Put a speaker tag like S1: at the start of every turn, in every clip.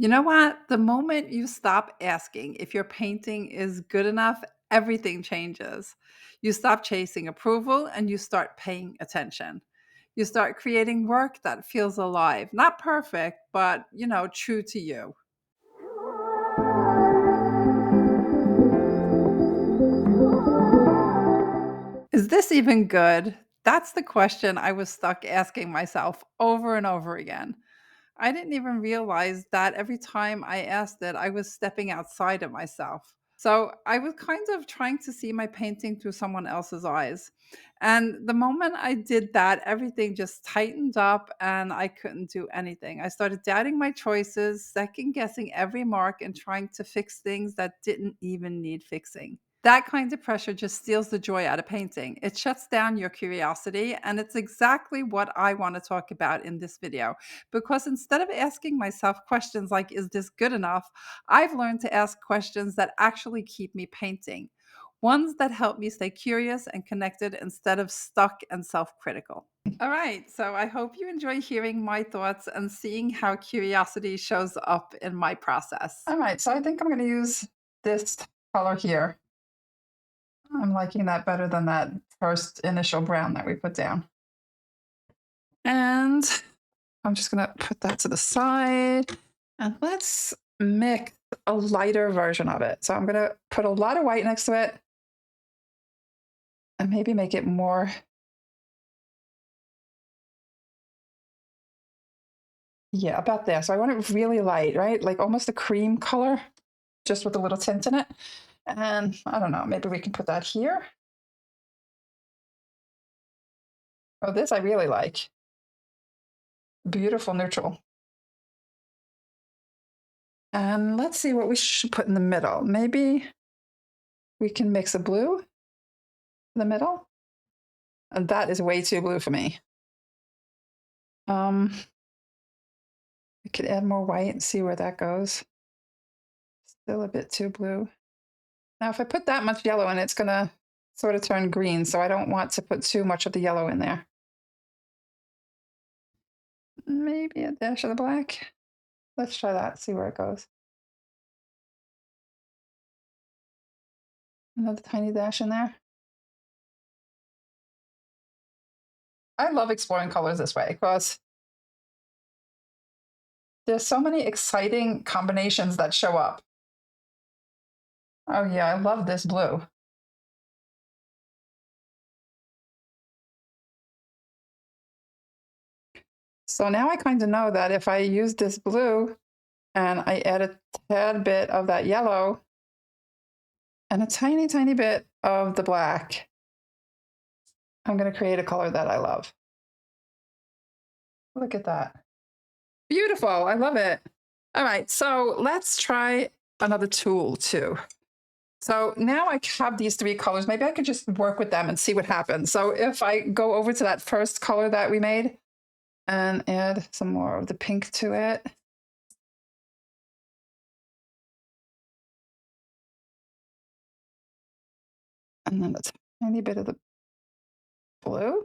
S1: You know what? The moment you stop asking if your painting is good enough, everything changes. You stop chasing approval and you start paying attention. You start creating work that feels alive, not perfect, but true to you. Is this even good? That's the question I was stuck asking myself over and over again. I didn't even realize that every time I asked it, I was stepping outside of myself. So I was kind of trying to see my painting through someone else's eyes. And the moment I did that, everything just tightened up and I couldn't do anything. I started doubting my choices, second guessing every mark, and trying to fix things that didn't even need fixing. That kind of pressure just steals the joy out of painting. It shuts down your curiosity, and it's exactly what I want to talk about in this video. Because instead of asking myself questions like, is this good enough? I've learned to ask questions that actually keep me painting, ones that help me stay curious and connected instead of stuck and self critical. All right, so I hope you enjoy hearing my thoughts and seeing how curiosity shows up in my process. All right, so I think I'm going to use this color here. I'm liking that better than that first initial brown that we put down. And I'm just going to put that to the side and let's mix a lighter version of it. So I'm going to put a lot of white next to it and maybe make it more. Yeah, about there. So I want it really light, right? Like almost a cream color, just with a little tint in it. And I don't know, maybe we can put that here. Oh, this I really like. Beautiful neutral. And let's see what we should put in the middle. Maybe we can mix a blue in the middle. And that is way too blue for me. I could add more white and see where that goes. Still a bit too blue. Now, if I put that much yellow in, it's going to sort of turn green, so I don't want to put too much of the yellow in there. Maybe a dash of the black. Let's try that, see where it goes. Another tiny dash in there. I love exploring colors this way because there's so many exciting combinations that show up. Oh yeah, I love this blue. So now I kind of know that if I use this blue and I add a tad bit of that yellow and a tiny, tiny bit of the black, I'm going to create a color that I love. Look at that. Beautiful. I love it. All right. So let's try another tool too. So now I have these three colors. Maybe I could just work with them and see what happens. So if I go over to that first color that we made and add some more of the pink to it. And then a tiny bit of the blue.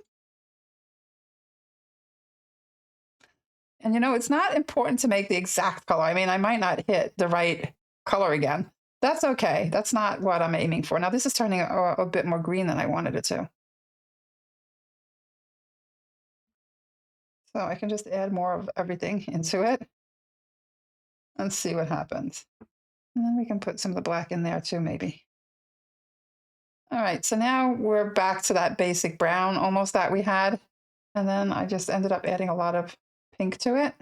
S1: And it's not important to make the exact color. I mean, I might not hit the right color again. That's okay. That's not what I'm aiming for. Now, this is turning a bit more green than I wanted it to. So I can just add more of everything into it and see what happens. And then we can put some of the black in there too, maybe. All right, so now we're back to that basic brown almost that we had. And then I just ended up adding a lot of pink to it.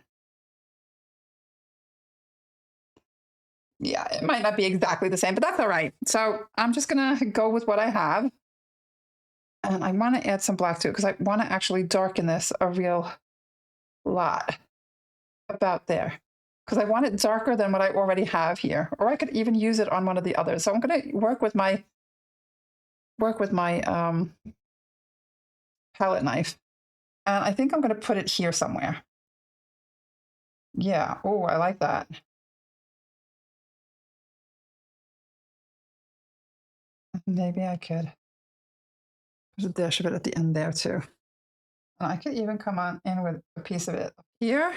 S1: Yeah, it might not be exactly the same, but that's all right. So I'm just gonna go with what I have. And I want to add some black to it because I want to actually darken this a real lot, about there. Because I want it darker than what I already have here. Or I could even use it on one of the others. So I'm gonna work with my palette knife. And I think I'm gonna put it here somewhere. Yeah, oh, I like that. Maybe I could put a dash of it at the end there too. And I could even come on in with a piece of it here.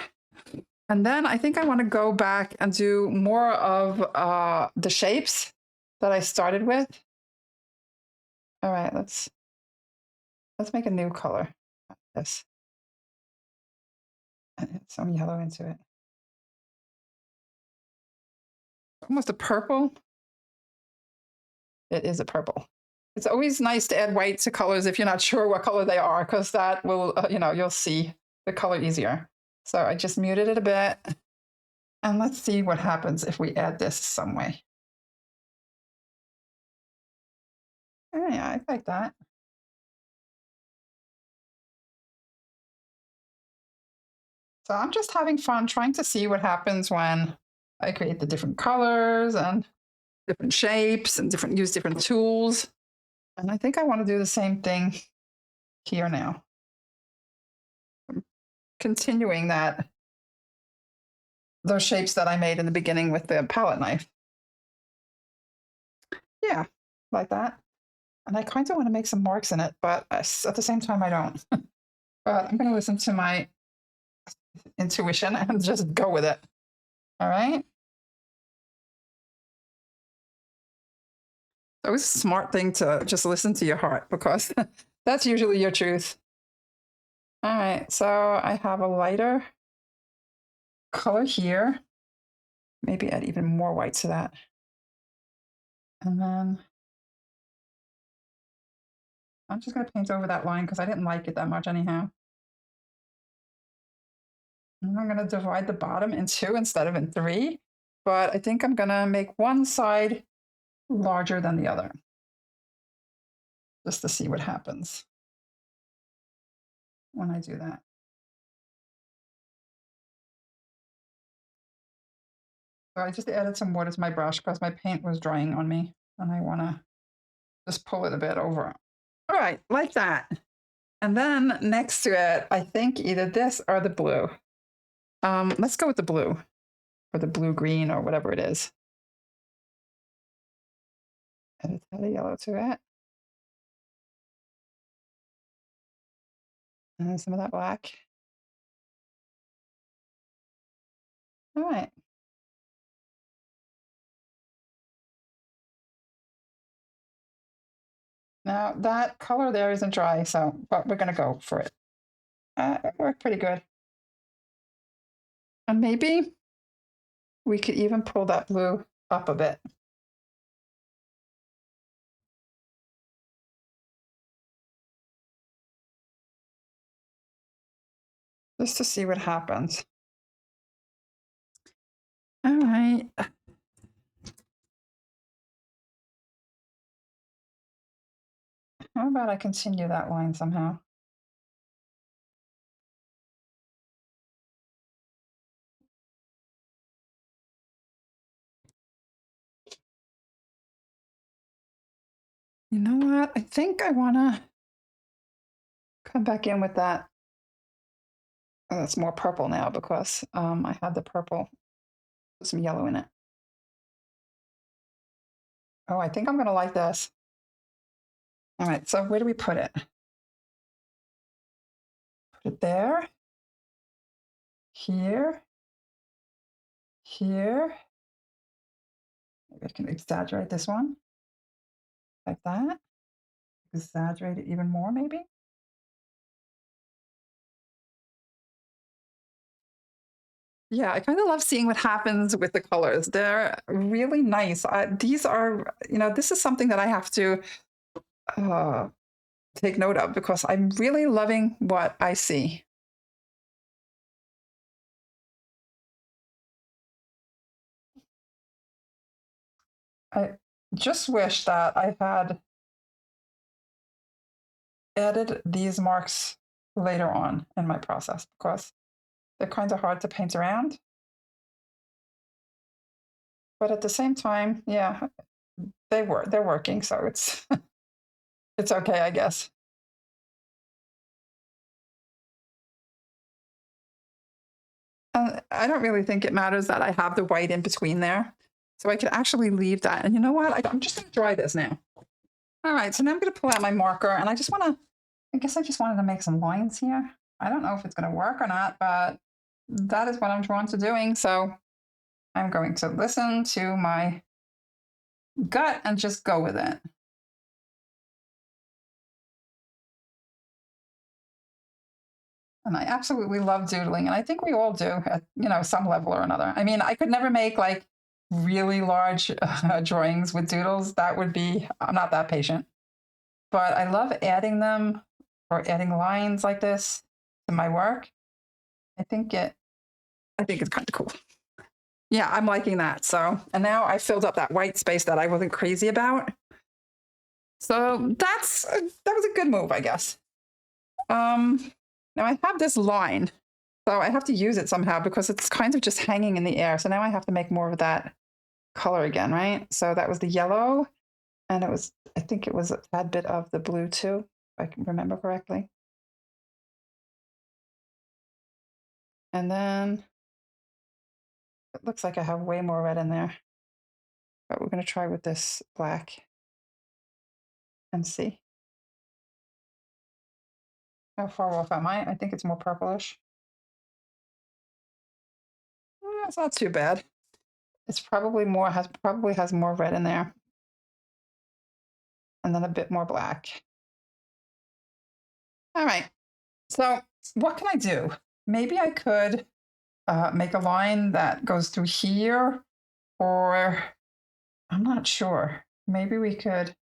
S1: And then I think I want to go back and do more of the shapes that I started with. All right, let's make a new color. This and add some yellow into it. Almost a purple. It is a purple. It's always nice to add white to colors if you're not sure what color they are, because that will, you'll see the color easier. So I just muted it a bit. And let's see what happens if we add this some way. Oh, yeah, I like that. So I'm just having fun trying to see what happens when I create the different colors and different shapes and use different tools. And I think I want to do the same thing here now. I'm continuing those shapes that I made in the beginning with the palette knife. Yeah, like that. And I kind of want to make some marks in it, but at the same time, I don't. But I'm going to listen to my intuition and just go with it. All right. So it's a smart thing to just listen to your heart, because that's usually your truth. All right. So I have a lighter color here. Maybe add even more white to that. And then I'm just going to paint over that line because I didn't like it that much anyhow. And I'm going to divide the bottom in 2 instead of in 3. But I think I'm going to make one side larger than the other, just to see what happens when I do that. So I just added some water to my brush because my paint was drying on me, and I want to just pull it a bit over. All right, like that. And then next to it, I think either this or the blue. Let's go with the blue, or the blue-green, or whatever it is. Add a tad of yellow to it. And then some of that black. All right. Now that color there isn't dry, but we're going to go for it. It worked pretty good. And maybe we could even pull that blue up a bit. Just to see what happens. All right. How about I continue that line somehow? You know what? I think I want to come back in with that. Oh, it's more purple now because I had the purple with some yellow in it. Oh, I think I'm going to like this. All right, so where do we put it? Put it there, here, here. Maybe I can exaggerate this one like that. Exaggerate it even more, maybe. Yeah, I kind of love seeing what happens with the colors. They're really nice. These are, this is something that I have to uh, take note of because I'm really loving what I see. I just wish that I had added these marks later on in my process because they're kind of hard to paint around. But at the same time, yeah, they're working, so it's it's okay, I guess. I don't really think it matters that I have the white in between there. So I could actually leave that. And you know what? I'm just going to dry this now. All right, so now I'm going to pull out my marker and I guess I just wanted to make some lines here. I don't know if it's going to work or not, but that is what I'm drawn to doing. So I'm going to listen to my gut and just go with it. And I absolutely love doodling, and I think we all do at some level or another. I mean, I could never make like really large drawings with doodles. That would be I'm not that patient, but I love adding them or adding lines like this to my work. I think it. I think it's kind of cool. Yeah, I'm liking that. So, and now I filled up that white space that I wasn't crazy about. So that was a good move, I guess. Now I have this line, so I have to use it somehow because it's kind of just hanging in the air. So now I have to make more of that color again, right? So that was the yellow, and I think it was a tad bit of the blue too, if I can remember correctly. And then it looks like I have way more red in there, but we're going to try with this black and see. How far off am I? I think it's more purplish. It's not too bad. It's probably has more red in there, and then a bit more black. All right. So what can I do? Maybe I could make a line that goes through here, or I'm not sure. Maybe we could.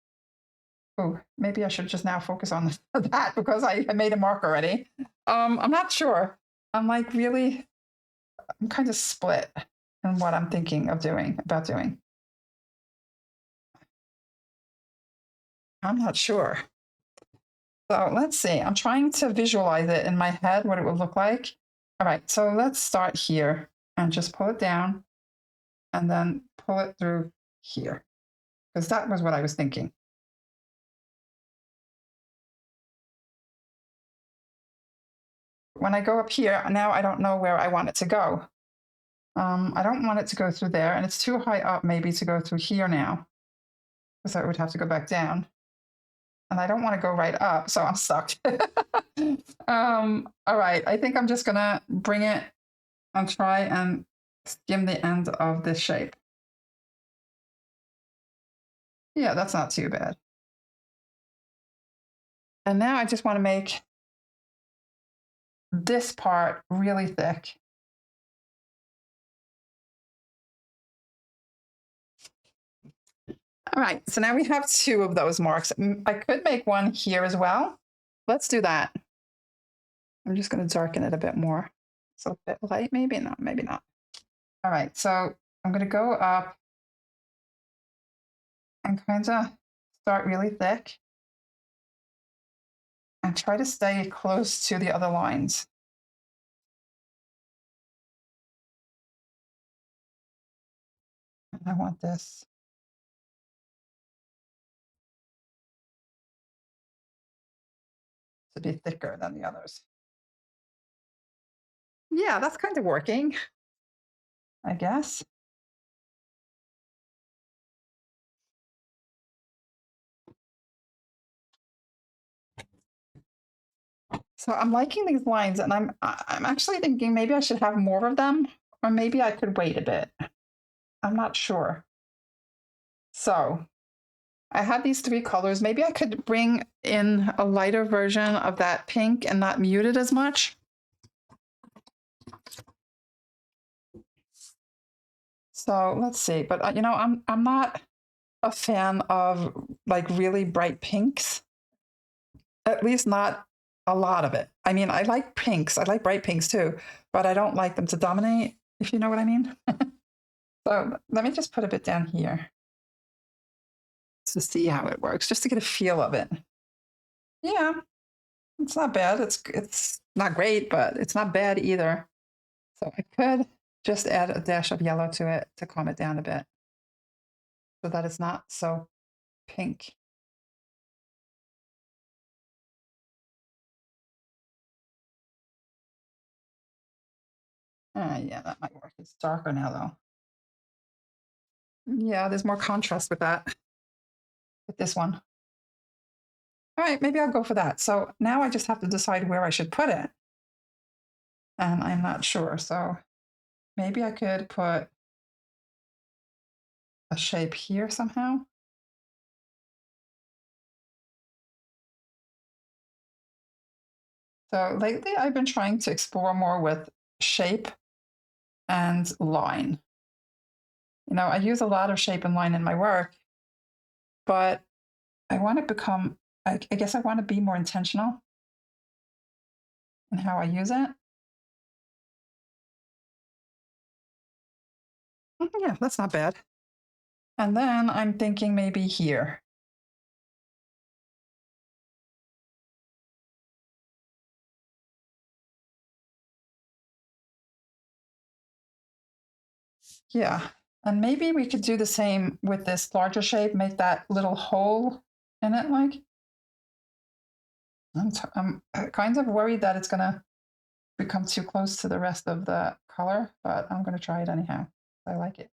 S1: Oh, maybe I should just now focus on that because I made a mark already. I'm not sure. I'm like really, I'm kind of split in what I'm thinking of doing about doing. I'm not sure. So let's see. I'm trying to visualize it in my head, what it would look like. All right, so let's start here and just pull it down and then pull it through here because that was what I was thinking. When I go up here, now I don't know where I want it to go. I don't want it to go through there, and it's too high up maybe to go through here now because I would have to go back down. And I don't want to go right up, so I'm stuck. All right, I think I'm just gonna bring it and try and skim the end of this shape. Yeah, that's not too bad. And now I just want to make this part really thick. All right, so now we have two of those marks. I could make one here as well. Let's do that. I'm just going to darken it a bit more. So a bit light, maybe? No, maybe not. All right, so I'm going to go up and kind of start really thick and try to stay close to the other lines. And I want this to be thicker than the others. Yeah, that's kind of working, I guess. So I'm liking these lines, and I'm actually thinking maybe I should have more of them, or maybe I could wait a bit. I'm not sure. So I have these three colors. Maybe I could bring in a lighter version of that pink and not mute it as much. So let's see. But I'm not a fan of like really bright pinks. At least not a lot of it. I mean, I like pinks. I like bright pinks too, but I don't like them to dominate, if you know what I mean. So let me just put a bit down here to see how it works, just to get a feel of it. Yeah, it's not bad. It's not great, but it's not bad either. So I could just add a dash of yellow to it to calm it down a bit so that it's not so pink. Yeah, that might work. It's darker now though. Yeah, there's more contrast with that, with this one. All right, maybe I'll go for that. So now I just have to decide where I should put it. and I'm not sure. So maybe I could put a shape here somehow. So lately I've been trying to explore more with shape and line. I use a lot of shape and line in my work, but I want to become, I guess I want to be more intentional in how I use it. Yeah, that's not bad. And then I'm thinking maybe here. Yeah. And maybe we could do the same with this larger shape, make that little hole in it. Like, I'm kind of worried that it's going to become too close to the rest of the color, but I'm going to try it anyhow. I like it.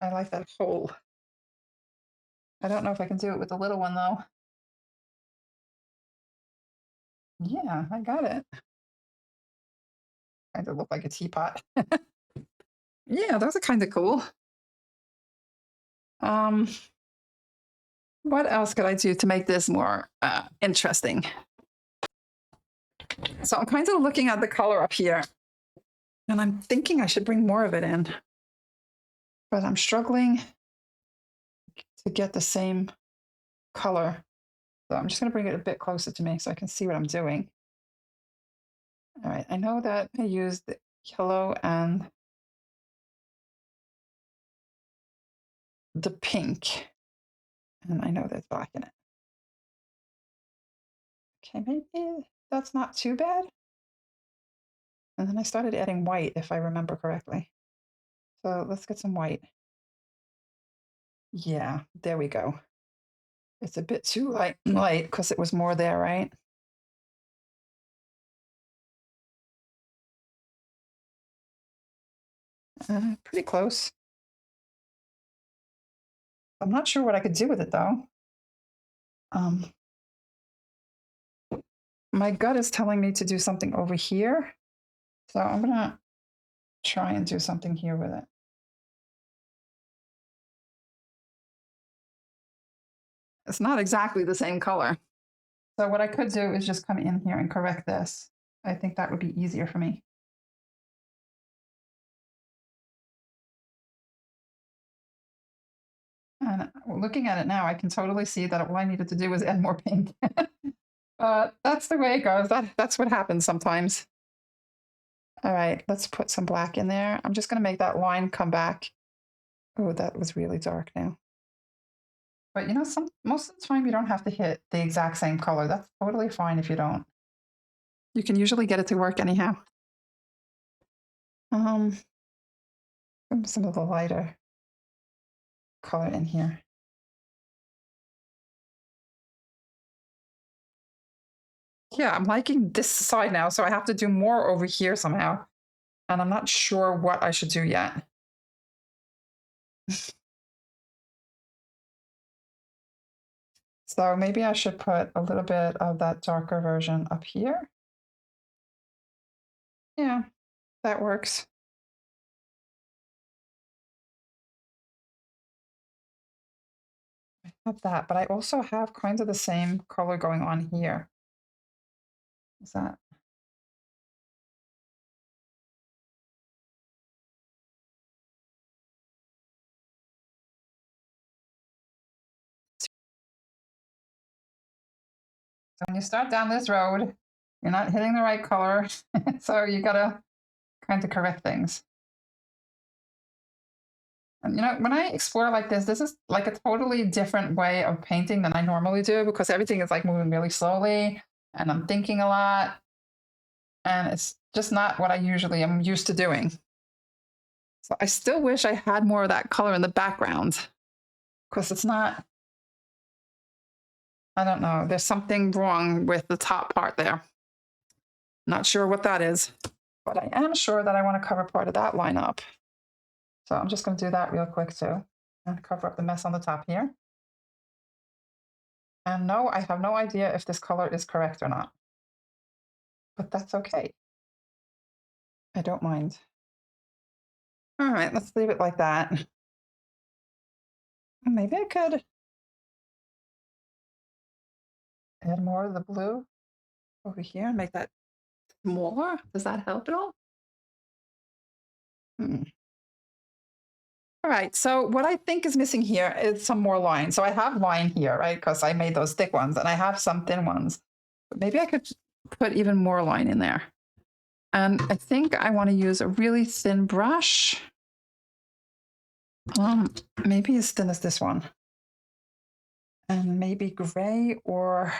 S1: I like that hole. I don't know if I can do it with the little one though. Yeah, I got it. Kind of look like a teapot. Yeah, those are kind of cool. Um, what else could I do to make this more interesting? So I'm kind of looking at the color up here, and I'm thinking I should bring more of it in, but I'm struggling to get the same color. So I'm just going to bring it a bit closer to me so I can see what I'm doing. All right, I know that I used the yellow and the pink, and I know there's black in it. Okay, maybe that's not too bad. And then I started adding white, if I remember correctly. So let's get some white. Yeah, there we go. It's a bit too light because it was more there, right? Pretty close. I'm not sure what I could do with it though. Um, my gut is telling me to do something over here. So I'm going to try and do something here with it. It's not exactly the same color. So what I could do is just come in here and correct this. I think that would be easier for me. And looking at it now, I can totally see that all I needed to do was add more pink. But that's the way it goes. That's what happens sometimes. All right, let's put some black in there. I'm just going to make that line come back. Oh, that was really dark now. But most of the time you don't have to hit the exact same color. That's totally fine if you don't. You can usually get it to work anyhow. Um, some of the lighter color in here. Yeah, I'm liking this side now, so I have to do more over here somehow. And I'm not sure what I should do yet. So maybe I should put a little bit of that darker version up here. Yeah, that works. I have that, but I also have kind of the same color going on here. Is that? So when you start down this road, you're not hitting the right color. So you gotta kind of correct things. And when I explore like this is like a totally different way of painting than I normally do because everything is like moving really slowly and I'm thinking a lot. And it's just not what I usually am used to doing. So I still wish I had more of that color in the background because it's not, I don't know, there's something wrong with the top part there. Not sure what that is, but I am sure that I want to cover part of that line up. So I'm just going to do that real quick too and cover up the mess on the top here. And no, I have no idea if this color is correct or not, but that's okay. I don't mind. All right, let's leave it like that. Maybe I could add more of the blue over here and make that smaller. Does that help at all? Hmm. All right, so what I think is missing here is some more line. So I have line here, right? Because I made those thick ones and I have some thin ones. But maybe I could put even more line in there. And I think I want to use a really thin brush. Maybe as thin as this one. And maybe gray, or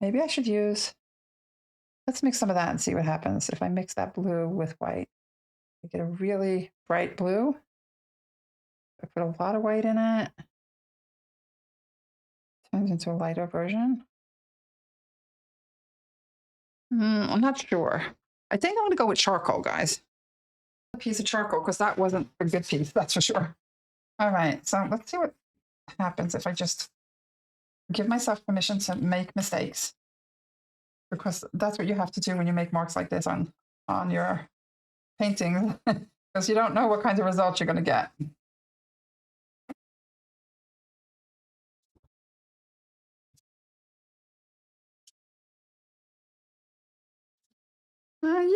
S1: maybe I should use, let's mix some of that and see what happens if I mix that blue with white. I get a really bright blue. I put a lot of white in it. Turns into a lighter version. I'm not sure. I think I'm going to go with charcoal, guys. A piece of charcoal, because that wasn't a good piece, that's for sure. All right, so let's see what happens if I just give myself permission to make mistakes, because that's what you have to do when you make marks like this on your paintings, because you don't know what kinds of results you're going to get.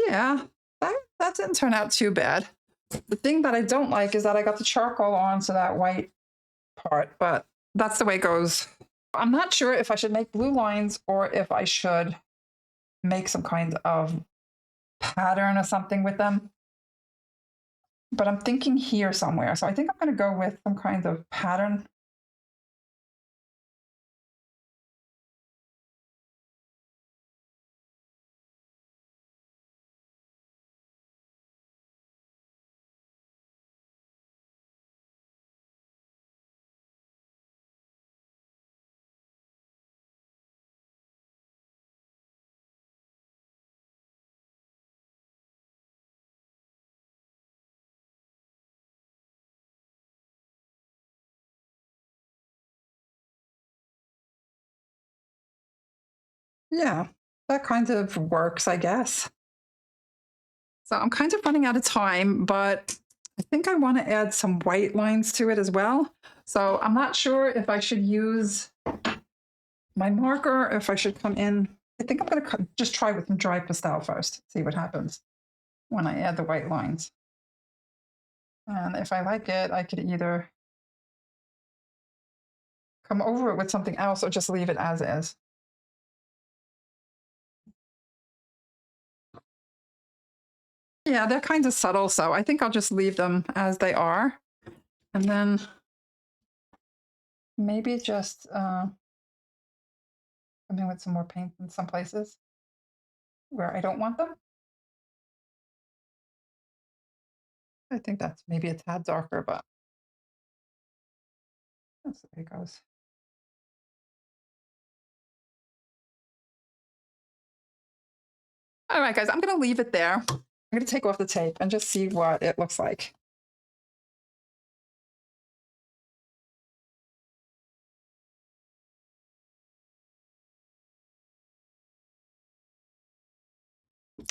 S1: Yeah, that didn't turn out too bad. The thing that I don't like is that I got the charcoal onto that white part, but that's the way it goes. I'm not sure if I should make blue lines or if I should make some kind of pattern or something with them. But I'm thinking here somewhere. So I think I'm going to go with some kind of pattern. Yeah, that kind of works, I guess. So I'm kind of running out of time, but I think I want to add some white lines to it as well. So I'm not sure if I should use my marker or if I should come in. I think I'm going to just try with some dry pastel first, see what happens when I add the white lines. And if I like it, I could either come over it with something else or just leave it as is. Yeah, they're kind of subtle, so I think I'll just leave them as they are. And then maybe just come in with some more paint in some places where I don't want them. I think that's maybe a tad darker, but that's the way it goes. All right, guys, I'm going to leave it there. I'm going to take off the tape and just see what it looks like.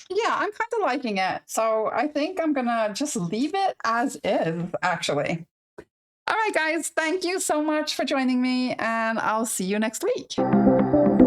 S1: Yeah, I'm kind of liking it. So I think I'm going to just leave it as is, actually. All right, guys, thank you so much for joining me, and I'll see you next week.